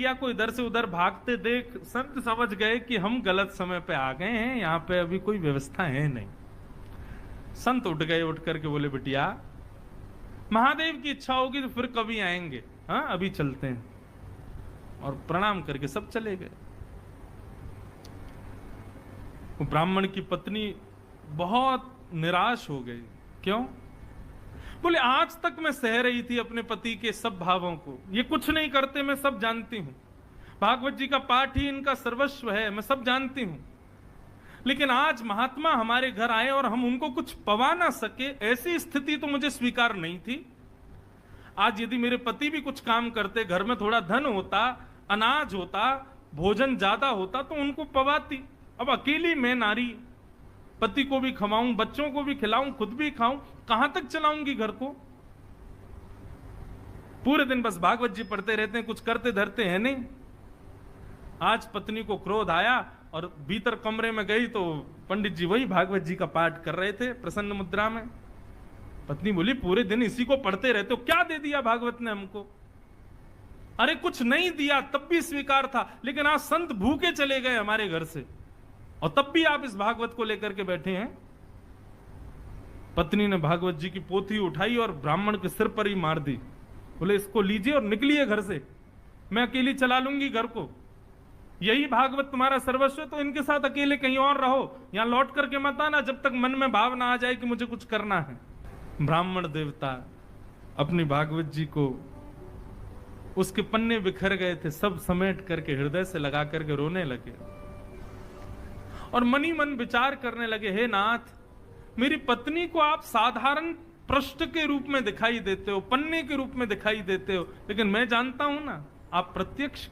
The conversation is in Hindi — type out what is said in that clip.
या कोई इधर से उधर भागते देख संत समझ गए कि हम गलत समय पे आ गए हैं, यहाँ पे अभी कोई व्यवस्था है नहीं। संत उठ गए, उठ करके बोले बिटिया महादेव की इच्छा होगी तो फिर कभी आएंगे, हाँ अभी चलते हैं। और प्रणाम करके सब चले गए। वो ब्राह्मण की पत्नी बहुत निराश हो गई। क्यों? बोले आज तक मैं सह रही थी अपने पति के सब भावों को, ये कुछ नहीं करते, मैं सब जानती हूं। भागवत जी का पाठ ही इनका सर्वस्व है, मैं सब जानती हूं। लेकिन आज महात्मा हमारे घर आए और हम उनको कुछ पवा ना सके, ऐसी स्थिति तो मुझे स्वीकार नहीं थी। आज यदि मेरे पति भी कुछ काम करते, घर में थोड़ा धन होता, अनाज होता, भोजन ज्यादा होता तो उनको पवाती। अब अकेली मैं नारी, पति को भी खवाऊं, बच्चों को भी खिलाऊं, खुद भी खाऊं, कहां तक चलाऊंगी घर को? पूरे दिन बस भागवत जी पढ़ते रहते हैं, कुछ करते धरते हैं नहीं। आज पत्नी को क्रोध आया और भीतर कमरे में गई तो पंडित जी वही भागवत जी का पाठ कर रहे थे प्रसन्न मुद्रा में। पत्नी बोली पूरे दिन इसी को पढ़ते रहते हो, क्या दे दिया भागवत ने हमको? अरे कुछ नहीं दिया तब भी स्वीकार था, लेकिन आज संत भूखे चले गए हमारे घर से और तब भी आप इस भागवत को लेकर के बैठे हैं। पत्नी ने भागवत जी की पोथी उठाई और ब्राह्मण के सिर पर ही मार दी। बोले इसको लीजिए और निकलिए घर से, मैं अकेली चला लूंगी घर को। यही भागवत तुम्हारा सर्वस्व है तो इनके साथ अकेले कहीं और रहो, यहां लौट करके मत आना जब तक मन में भाव ना आ जाए कि मुझे कुछ करना है। ब्राह्मण देवता अपनी भागवत जी को, उसके पन्ने बिखर गए थे, सब समेट करके हृदय से लगा करके रोने लगे और मनी मन विचार करने लगे, हे नाथ, मेरी पत्नी को आप साधारण पृष्ठ के रूप में दिखाई देते हो, पन्ने के रूप में दिखाई देते हो, लेकिन मैं जानता हूं ना आप प्रत्यक्ष